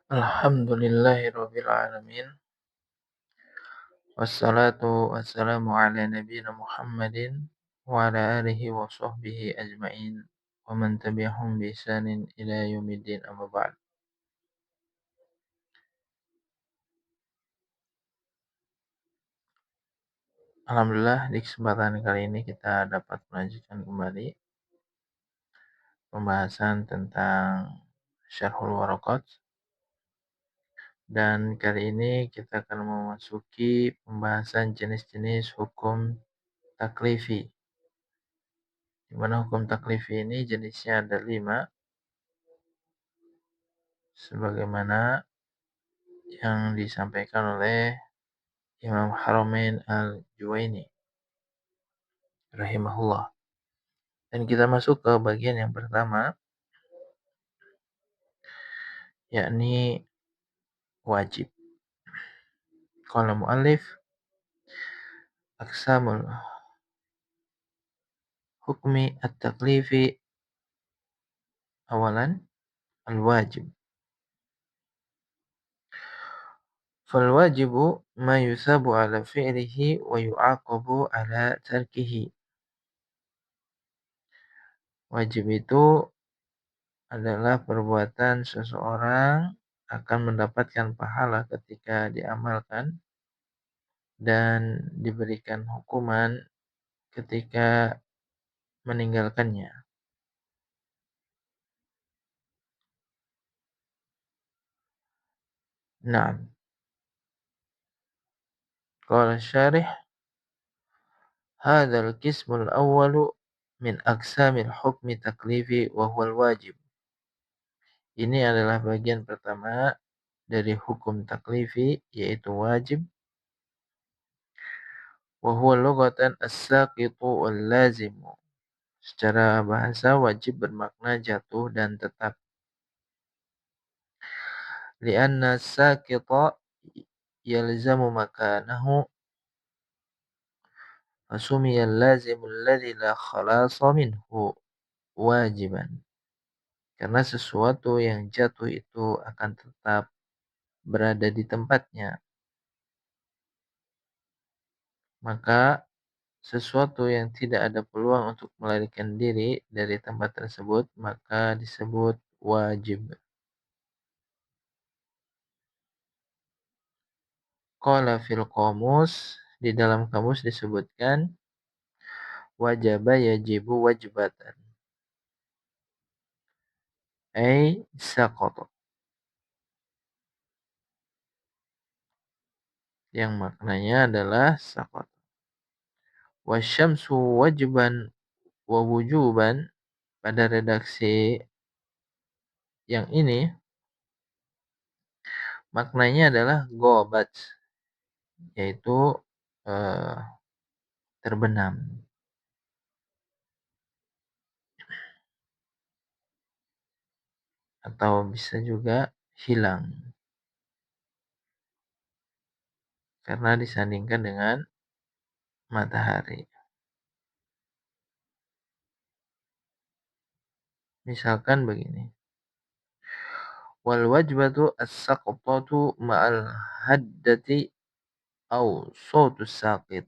Alhamdulillahirabbil alamin. Wassalatu wassalamu ala nabiyyina Muhammadin wa ala alihi wa sahbihi ajmain wa man tabi'ahum bi ihsanin ila yaumiddin amma ba'd. Alhamdulillah di kesempatan kali ini kita dapat melanjutkan kembali pembahasan tentang Syarhul Waraqat, dan kali ini kita akan memasuki pembahasan jenis-jenis hukum taklifi. Di mana hukum taklifi ini jenisnya ada 5, sebagaimana yang disampaikan oleh Imam Haramain Al-Juwaini rahimahullah. Dan kita masuk ke bagian yang pertama, yakni wajib. Qala muallif aqsamul hukmi at-taklifi, awalan al-wajib. Fal wajibu ma yusabu ala fi'lihi wa yu'aqabu ala tarkihi. Wajib itu adalah perbuatan seseorang akan mendapatkan pahala ketika diamalkan dan diberikan hukuman ketika meninggalkannya. Naam. Qala syarih, hadzal qismul awwalu min aqsamil hukmi taklifi wa huwal wajib. Ini adalah bagian pertama dari hukum taklifi, yaitu wajib. Wa huwa lughatan as-saqitu wal lazimu. Secara bahasa wajib bermakna jatuh dan tetap. Lianna as-saqita yalzamu makanahu fasumiyal lazimul ladzi la khalasa minhu wajiban. Karena sesuatu yang jatuh itu akan tetap berada di tempatnya, maka sesuatu yang tidak ada peluang untuk melarikan diri dari tempat tersebut maka disebut wajib. Qala fil qamus, di dalam kamus disebutkan wajaba yajibu wajibatan, ay saqata, yang maknanya adalah saqata. Wasyamsu wajiban wa wujuban, pada redaksi yang ini maknanya adalah gobat, yaitu eh, terbenam, atau bisa juga hilang karena disandingkan dengan matahari. Misalkan begini, wal wajbatu as-saqtatu ma'al haddati au sautus saqit.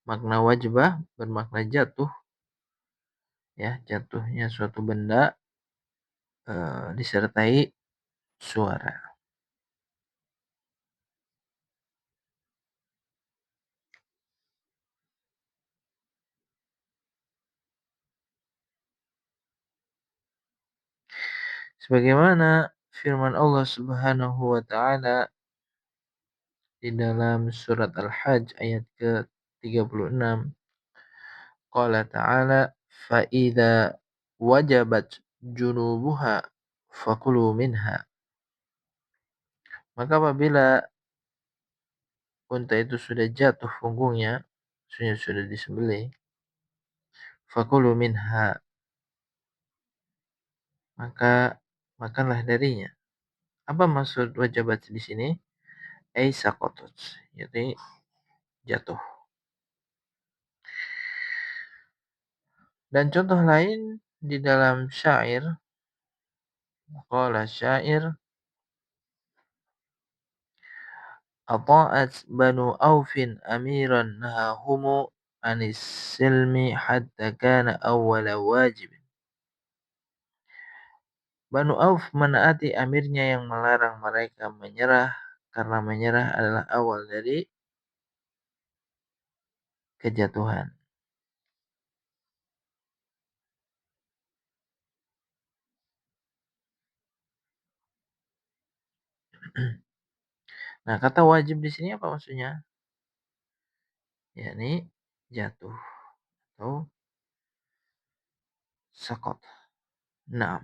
Makna wajibah bermakna jatuh, ya, jatuhnya suatu benda disertai suara. Sebagaimana firman Allah Subhanahu wa taala di dalam surat Al-Hajj ayat ke-36. Qala ta'ala, fa idza wajabat junubuha fakulu minha. Maka apabila unta itu sudah jatuh punggungnya, sudah disembelih, fakulu minha, maka makanlah darinya. Apa maksud wajabat di sini? Ai saqatat, yaitu jatuh. Dan contoh lain di dalam syair Qala syair, ata'at banu Aufin amiran nahahumu anis silmi hatta kana awwala wajib. Banu Auf menaati amirnya yang melarang mereka menyerah karena menyerah adalah awal dari kejatuhan. Nah, kata wajib di sini apa maksudnya? Yakni jatuh atau sakot. Nah,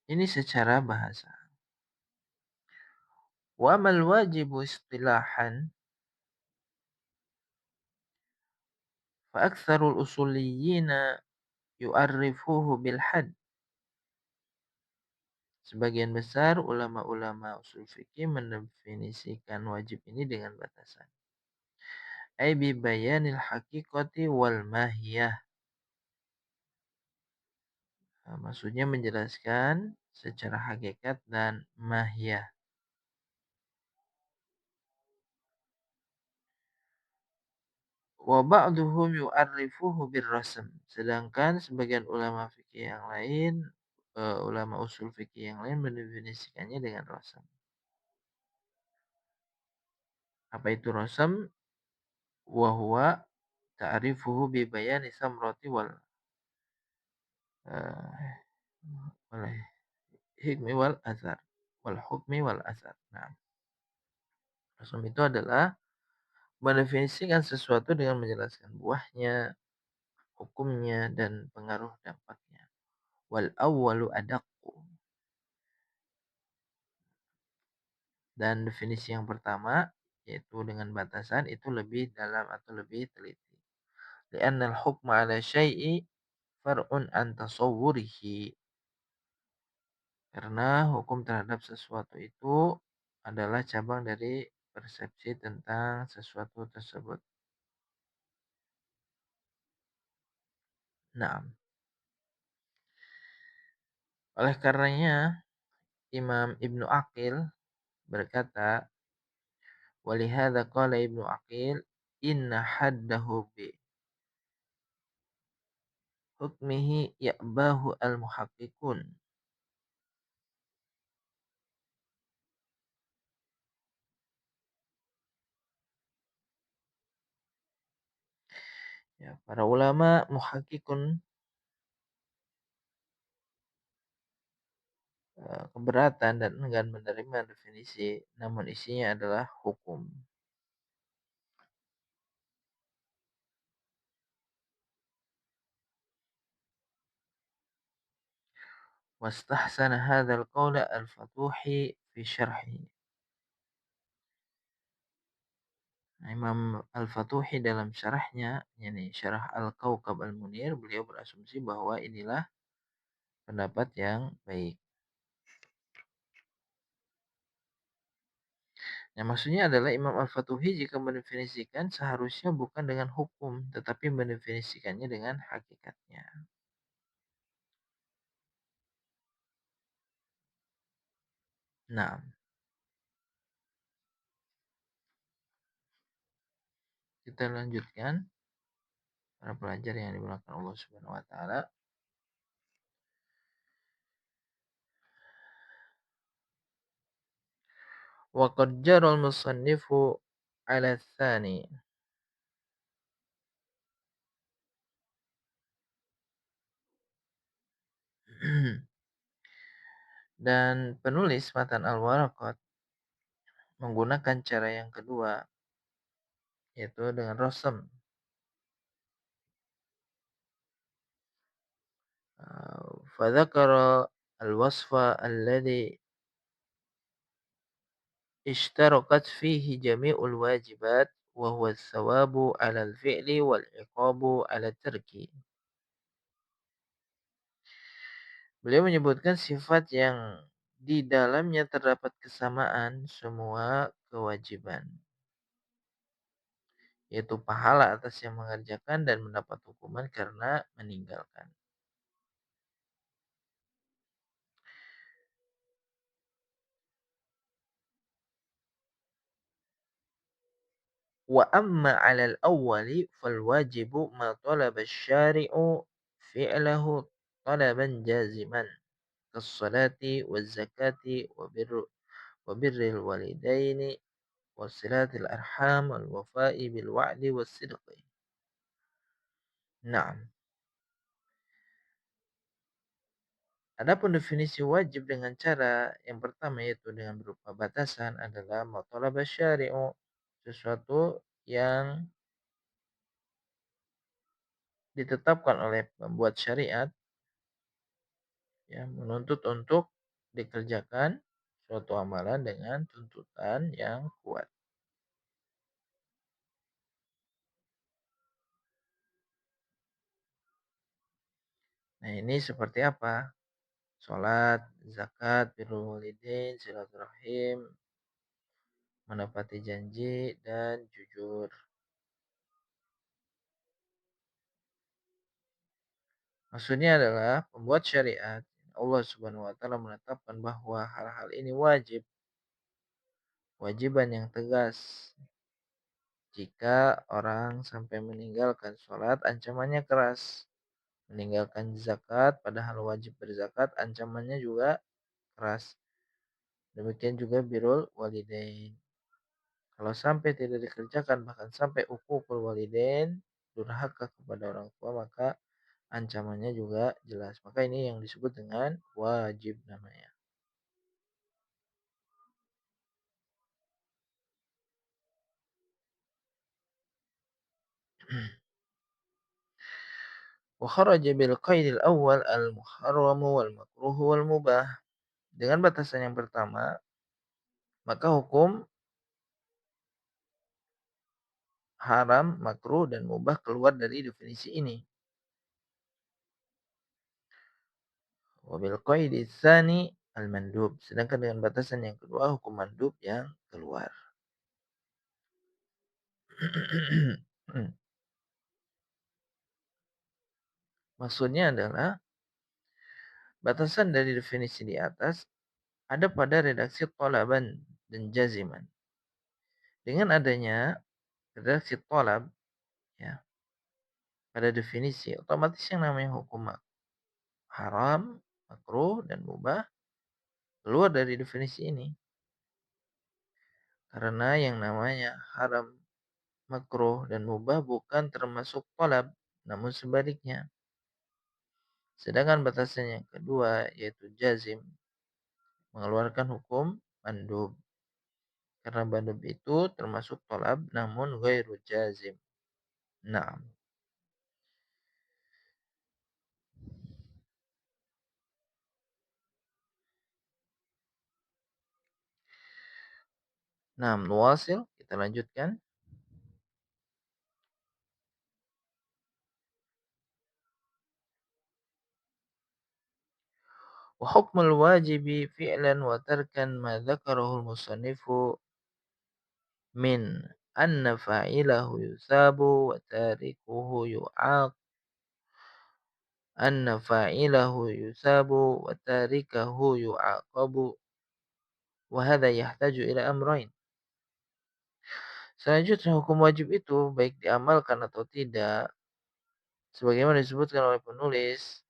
ini secara bahasa. Wa mal wajibu istilahan fa aktsarul usulliyina yu'arrifuhu bil had. Sebagian besar ulama-ulama usul fikih mendefinisikan wajib ini dengan batasan. Ai bi bayanil haqiqati wal mahiyah. Nah, maksudnya menjelaskan secara hakikat dan mahiyah. Wa ba'duhum yu'arrifuhu birrasm. Sedangkan sebagian ulama fikih yang lain, ulama usul fikih yang lain mendefinisikannya dengan rasam. Apa itu rasam? Wa huwa ta'rifuhu bi bayani samrati eh, wal hikmi wal asar. Wal hukmi wal asar. Nah, rasam itu adalah mendefinisikan sesuatu dengan menjelaskan buahnya, hukumnya, dan pengaruh dampaknya. Wal awwalu adaqqu. Dan definisi yang pertama, yaitu dengan batasan, itu lebih dalam atau lebih teliti. Li'anna al-hukma ala syai'i far'un an tasawwurihi. Karena hukum terhadap sesuatu itu adalah cabang dari persepsi tentang sesuatu tersebut. Nah, oleh karenanya Imam Ibnu Aqil berkata, walihada qala Ibnu Aqil, inna haddahu bi hukmihi ya'bahu al-muhaqqiqun. Ya, para ulama muhaqqiqun keberatan dan enggan menerima definisi, namun isinya adalah hukum. Wastahsana hadzal qawla al-Fatuhi fi syarhi. Nah, Imam Al-Fatuhi dalam syarahnya, yakni syarah Al-Kawkab Al-Munir, beliau berasumsi bahwa inilah pendapat yang baik. Nah, maksudnya adalah Imam Al-Fatuhi jika mendefinisikan seharusnya bukan dengan hukum, tetapi mendefinisikannya dengan hakikatnya. Nah, kita lanjutkan para pelajar yang dimulakan Allah Subhanahu wa taala. Wa qad jara al-musannifu 'ala tsani. Dan penulis matan Al-Waraqat menggunakan cara yang kedua, yaitu dengan rasam. Fadzakara al-wasfa alladhi ishtarakat fihi jami'ul wajibat wa huwa thawabu 'ala al-fi'li wal 'iqabu 'ala tarki. Beliau menyebutkan sifat yang di dalamnya terdapat kesamaan semua kewajiban, yaitu pahala atas yang mengerjakan dan mendapat hukuman karena meninggalkan. Wa amma 'ala al-awwali fal wajibu ma talaba asy-syari'u fi'lahu talaban jaziman kas-salati waz-zakati wa birril walidaini wa silatil arham wal wafa'i bil wa'di was-sidqi. Naam. Adapun definisi wajib dengan cara yang pertama yaitu dengan berupa batasan adalah ma talaba syari'u, sesuatu yang ditetapkan oleh pembuat syariat ya menuntut untuk dikerjakan suatu amalan dengan tuntutan yang kuat. Nah, ini seperti apa? Salat, zakat, birrul walidain, silaturahim, menepati janji dan jujur. Maksudnya adalah pembuat syariat Allah Subhanahu wa taala menetapkan bahwa hal-hal ini wajib, wajiban yang tegas. Jika orang sampai meninggalkan sholat, ancamannya keras. Meninggalkan zakat, padahal wajib berzakat, ancamannya juga keras. Demikian juga birrul walidain. Kalau sampai tidak dikerjakan, bahkan sampai uququl walidain, durhaka kepada orang tua, maka ancamannya juga jelas. Maka ini yang disebut dengan wajib namanya. Wa kharaja bil qaidil awal al-muharram wal makruh wal mubah. Dengan batasan yang pertama, maka hukum haram, makruh, dan mubah keluar dari definisi ini. Wabil qaidi tsani al-mandub. Sedangkan dengan batasan yang kedua, hukum mandub yang keluar. Maksudnya adalah batasan dari definisi di atas ada pada redaksi tolaban dan jaziman. Dengan adanya redaksi tolab ya pada definisi, otomatis yang namanya hukum haram, makruh, dan mubah keluar dari definisi ini. Karena yang namanya haram, makruh, dan mubah bukan termasuk tolab, namun sebaliknya. Sedangkan batasan yang kedua yaitu jazim mengeluarkan hukum mandub. Karena mandub itu termasuk tolab namun ghairu jazim. Naam. Naam, nuwasil, kita lanjutkan. Wa hukmul wajibi fi'lan wa tarkan ma dzakarahu al-musannifu min anna fa'ilahu yusabu wa tarikuhu yu'aq anna fa'ilahu yusabu wa tarikahu yu'aqabu wa hadha yahtaju ila amrayn. Selanjutnya hukum wajib itu baik diamalkan atau tidak, sebagaimana disebutkan oleh penulis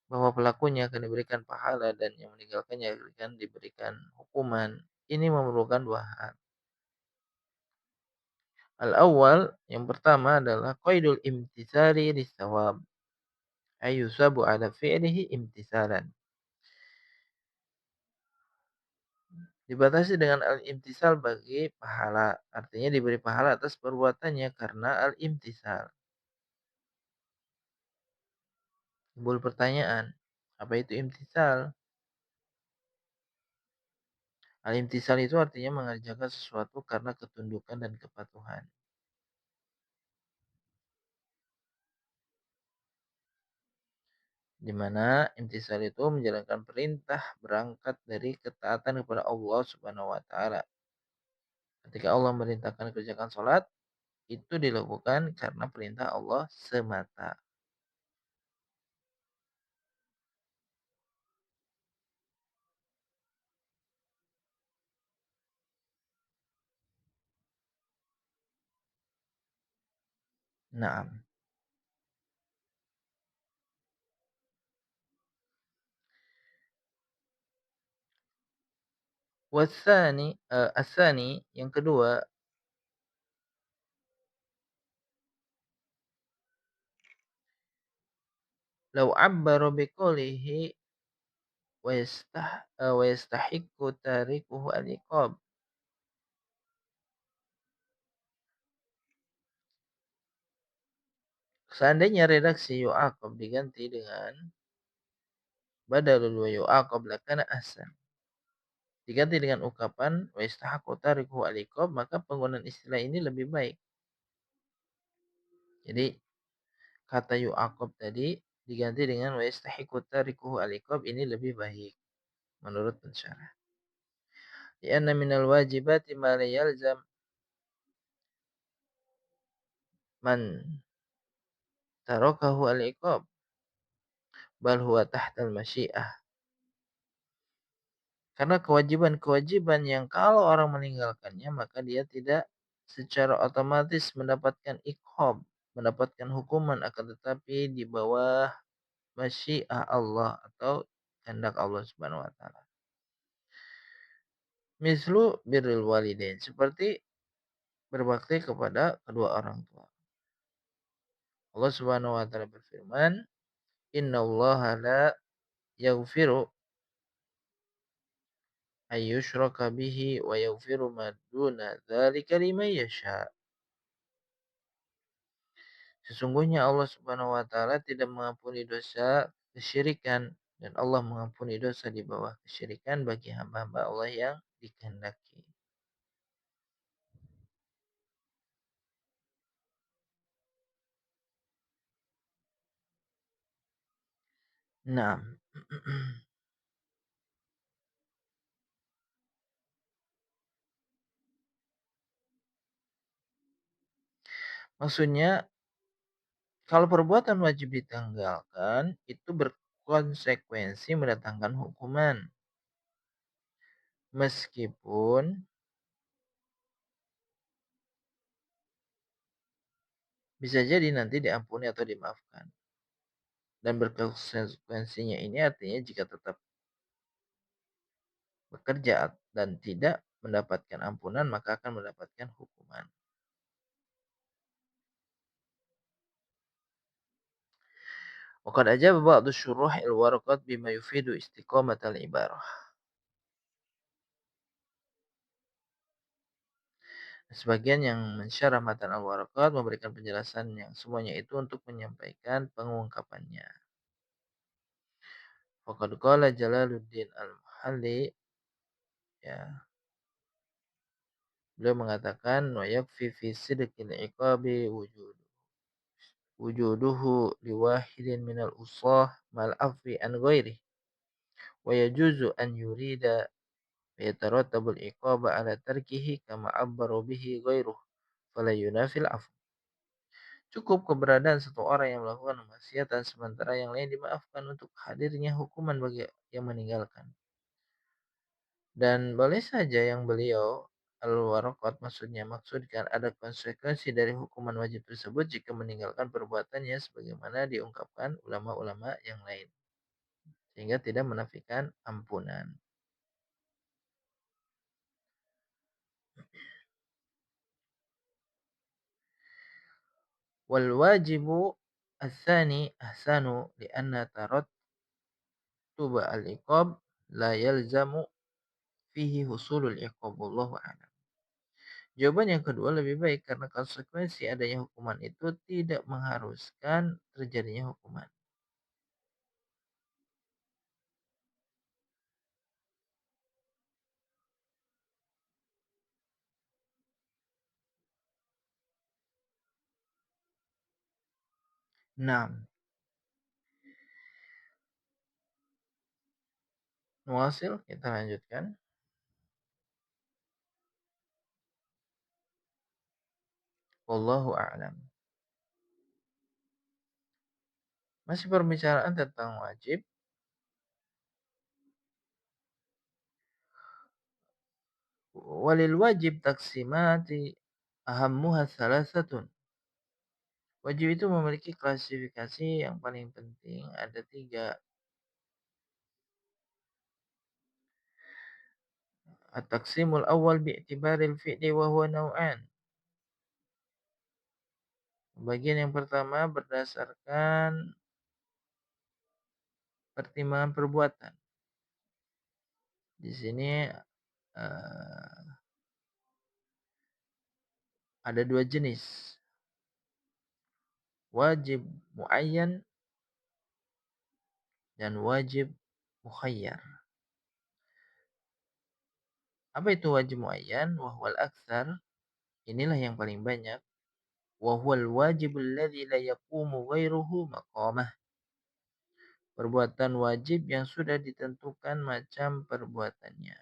bahwa pelakunya akan diberikan pahala dan yang meninggalkannya akan diberikan hukuman. Ini memerlukan dua hal. Al-awwal, yang pertama adalah qaidul imtithali lis-shawab. Ayusabu ala fi'lihi imtithalan. Dibatasi dengan al-imtithal bagi pahala. Artinya diberi pahala atas perbuatannya karena al-imtithal. Timbul pertanyaan, apa itu imtithal? Al-imtithal itu artinya mengerjakan sesuatu karena ketundukan dan kepatuhan. Di mana imtithal itu menjalankan perintah berangkat dari ketaatan kepada Allah Subhanahu wa taala. Ketika Allah merintahkan kerjakan salat, itu dilakukan karena perintah Allah semata. Naam. Asani yang kedua, lau abbara biqoulihi wa yastahiqqu tarikuhu al-iqab. Seandainya redaksi yu'aqab diganti dengan badalul wa yu'aqab lakana ahsan. Diganti dengan ungkapan wa yastahiqqu tarikuhu al-iqab, maka penggunaan istilah ini lebih baik. Jadi kata yu'aqab tadi diganti dengan wa yastahiqqu tarikuhu al-iqab, ini lebih baik menurut pensyarah. Lianna minal wajibati ma la yalzam man tarakahu al-iqab bal huwa tahtal masyiah. Karena kewajiban-kewajiban yang kalau orang meninggalkannya maka dia tidak secara otomatis mendapatkan iqab, mendapatkan hukuman, akan tetapi di bawah masyiah Allah atau kehendak Allah Subhanahu wa taala. Mislu birrul walidain, seperti berbakti kepada kedua orang tua. Allah Subhanahu wa taala berfirman, "Innallaha la yaghfiru ayyushraka bihi wa yaghfiru ma duna dzalika liman yasha." Sesungguhnya Allah Subhanahu wa taala tidak mengampuni dosa kesyirikan, dan Allah mengampuni dosa di bawah kesyirikan bagi hamba-hamba Allah yang dikehendaki. Nah, maksudnya kalau perbuatan wajib ditanggalkan itu berkonsekuensi mendatangkan hukuman. Meskipun bisa jadi nanti diampuni atau dimaafkan. Dan berkonsekuensinya ini artinya jika tetap bekerja dan tidak mendapatkan ampunan maka akan mendapatkan hukuman. Waqad ajaba ba'du syuruh al-waraqat bima yufidu istiqamat al-ibarah. Sebagian yang mensyarah matan al-waraqat memberikan penjelasan yang semuanya itu untuk menyampaikan pengungkapannya. Faqad qala Jalaluddin al-Mahalli, ya, beliau mengatakan wa yakfi fi sidqil iqabi wujuduhu liwahidin minal usah mal afwi an ghairi wa yajuzu an yurida wa yataratabul iqaba ala tarkihi kama abbaru bihi ghairuh fala yunafil afu. Cukup keberadaan satu orang yang melakukan kemaksiatan sementara yang lain dimaafkan untuk hadirnya hukuman bagi yang meninggalkan. Dan boleh saja yang beliau al-waraqat maksudkan ada konsekuensi dari hukuman wajib tersebut jika meninggalkan perbuatannya sebagaimana diungkapkan ulama-ulama yang lain, sehingga tidak menafikan ampunan. Wal wajibu الثاني أحسن لأن ترتب العقاب لا يلزم فيه حصول العقاب والله أعلم. Jawaban yang kedua lebih baik karena konsekuensi adanya hukuman itu tidak mengharuskan terjadinya hukuman. Nah, nuasil kita lanjutkan. Wallahu a'lam. Masih pembicaraan tentang wajib. Walil wajib taksimati ahammuha salasatun. Wajib itu memiliki klasifikasi yang paling penting. Ada 3. At-taqsimul awal bi'tibaril fi'li wa huwa naw'an. Bagian yang pertama berdasarkan pertimbangan perbuatan. Di sini ada 2 jenis. Wajib muayyan dan wajib mukhayyar. Apa itu wajib muayyan? Wa huwal aktsar. Inilah yang paling banyak. Wa huwal wajibul ladzi la yaqumu ghairuhu maqamah. Perbuatan wajib yang sudah ditentukan macam perbuatannya.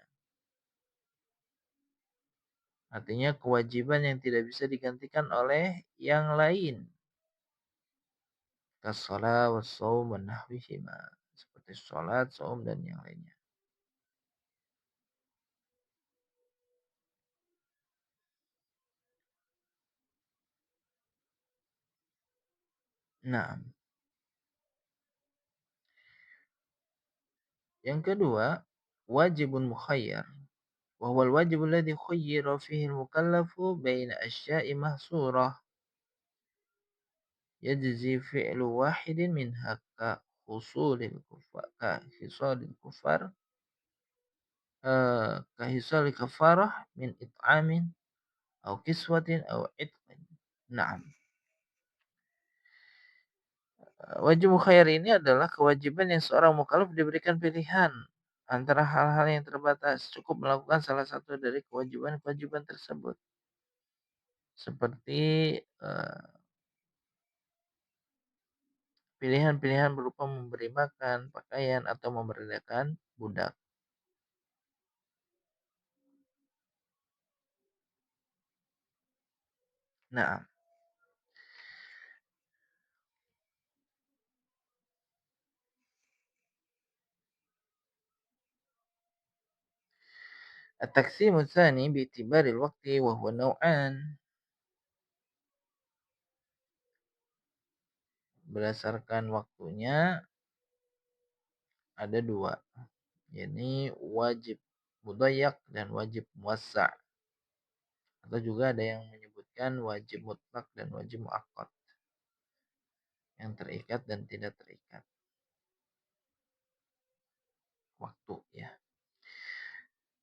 Artinya kewajiban yang tidak bisa digantikan oleh yang lain. Kas-shalah was-shaum wa nahwihima. Seperti salat, saum dan yang lainnya. Nah, yang kedua, wajibun mukhayyar. Wa huwa al-wajib alladhi khuyyira fihi al-mukallafu baina asya'i mahsurah. Yajzi fi'lu wahidin minha ka husulil kufar, ka hisalil kufar, ka hisalil kafarah min it'amin au kiswatin au itqin. Naam. Wajib mukhayyar ini adalah kewajiban yang seorang mukallaf diberikan pilihan antara hal-hal yang terbatas, cukup melakukan salah satu dari kewajiban-kewajiban tersebut. Seperti pilihan-pilihan berupa memberi makan, pakaian, atau memerdekakan budak. Nah, at-taqsimu tsani bi'tibari al-waqti wa huwa naw'an. Berdasarkan waktunya ada 2. Yakni wajib mudayyak dan wajib muwassa'. Atau juga ada yang menyebutkan wajib mutlak dan wajib muakkad. Yang terikat dan tidak terikat waktu, ya.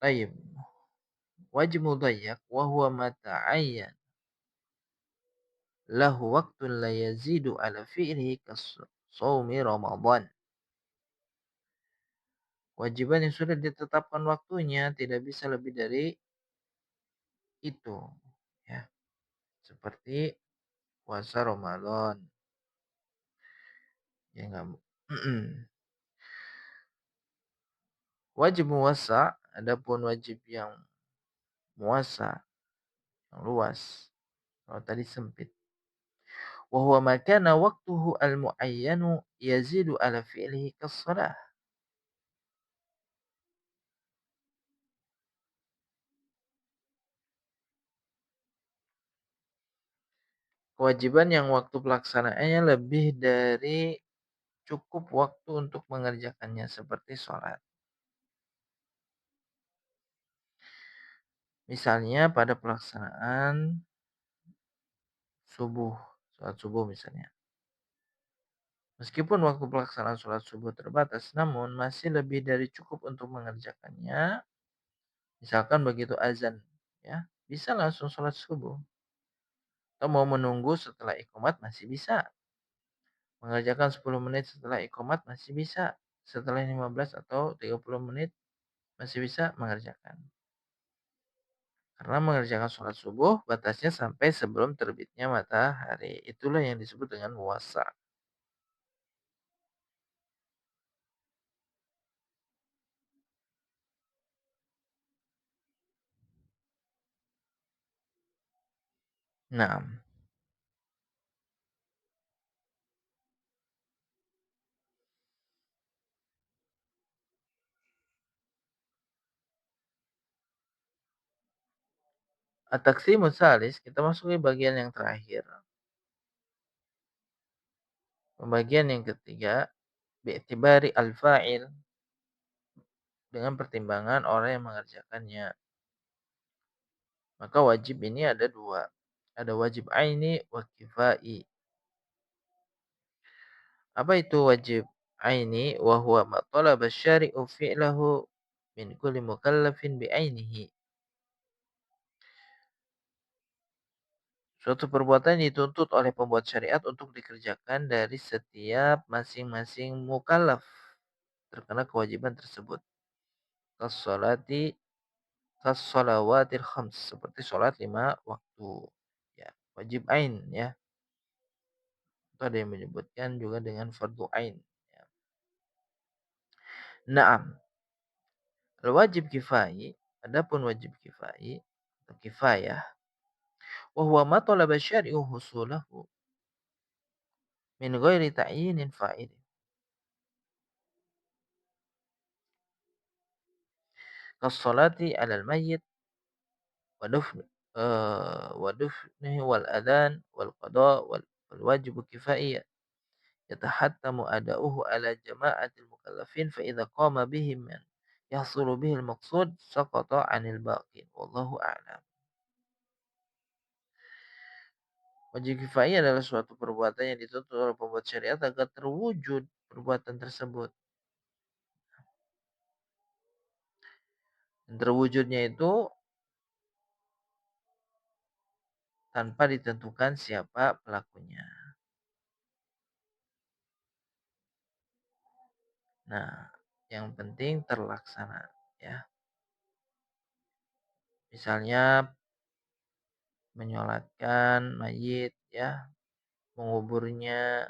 Baik. Wajib mudayyak wa huwa ma ta'ayyan lahu waqtun la yazidu ala fi'lihi kas shaumi Ramadan. Kewajiban yang sudah ditetapkan waktunya tidak bisa lebih dari itu, ya. Seperti puasa Ramadan. Ya enggak. Wajib muwassa', adapun wajib yang muwassa', yang luas. Kalau tadi sempit. Wa huwa ma kana waqtuhu al-muayyanu yazidu ala fi'lihi kas-shalah. Kewajiban yang waktu pelaksanaannya lebih dari cukup waktu untuk mengerjakannya seperti sholat. Misalnya pada pelaksanaan subuh, sholat subuh misalnya. Meskipun waktu pelaksanaan sholat subuh terbatas, namun masih lebih dari cukup untuk mengerjakannya. Misalkan begitu azan, ya, bisa langsung sholat subuh. Atau mau menunggu setelah iqamat masih bisa. Mengerjakan 10 menit setelah iqamat masih bisa. Setelah 15 atau 30 menit masih bisa mengerjakan. Karena mengerjakan sholat subuh batasnya sampai sebelum terbitnya matahari. Itulah yang disebut dengan puasa. Nah, At-taqsimu tsalis, kita masuki bagian yang terakhir. Pembagian yang ketiga, bi'tibari al-fa'il, dengan pertimbangan orang yang mengerjakannya. Maka wajib ini ada dua. Ada wajib aini wa kifai. Apa itu wajib aini? Wa huwa ma talaba syari'u fi'lahu min kulli mukallafin bi'ainihi. Suatu perbuatan dituntut oleh pembuat syariat untuk dikerjakan dari setiap masing-masing mukallaf terkena kewajiban tersebut. Kas-salati kas-salawatil khams, seperti sholat 5 waktu. Ya, wajib ain ya. Atau ada yang menyebutkan juga dengan fardu ain ya. Naam. Al-wajib kifai, adapun wajib kifai atau kifayah, wa huwa ma talaba syari'u husulahu min ghairi ta'yinin fa'il. Kas-salati 'alal mayyit wa dufn wa dufnihi wal adhan wal qada wal wajibu kifaiyah yatahattamu ada'uhu 'ala jama'atil mukallafin fa idza qama bihi man yahsulu bihi al-maqsud saqata 'anil baqin wallahu a'lam. Wajib kifayah adalah suatu perbuatan yang dituntut oleh pembuat syariat agar terwujud perbuatan tersebut. Dan terwujudnya itu tanpa ditentukan siapa pelakunya. Nah, yang penting terlaksana ya. Misalnya menyolatkan mayit ya, menguburnya,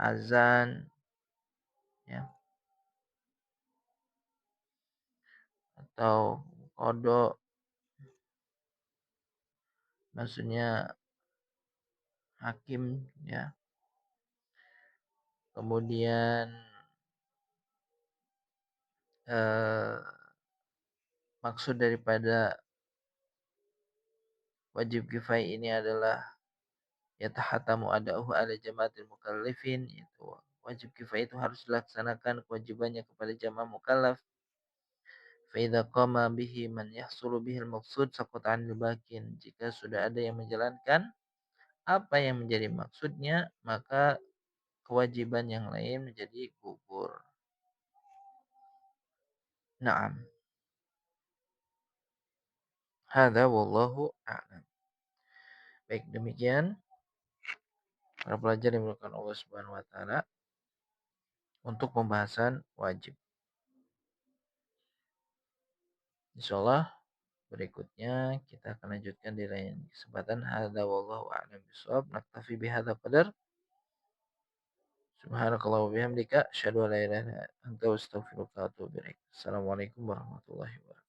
azan ya, atau kodok, maksudnya hakim ya. Kemudian eh, maksud daripada wajib kifayah ini adalah yatahatamu ada'uhu ala jamaatil mukallafin, itu wajib kifayah itu harus dilaksanakan kewajibannya kepada jamaah mukallaf. Fa idza qama bihi man yahsulu bihi al-maqsud saqata 'anil bakin. Jika sudah ada yang menjalankan apa yang menjadi maksudnya, maka kewajiban yang lain menjadi gugur. Naam. Hadza wallahu a'lam. Baik, demikian para pelajar yang dimuliakan Allah Subhanahu wa taala untuk pembahasan wajib. Insyaallah berikutnya kita akan lanjutkan di lain kesempatan. Hadza wallahu a'lam bishawab. Naktafi bihadza qadar. Subhanakallah wa bihamdika asyhadu an la ilaha illa anta astaghfiruka wa atubu ilaik. Assalamualaikum warahmatullahi wabarakatuh.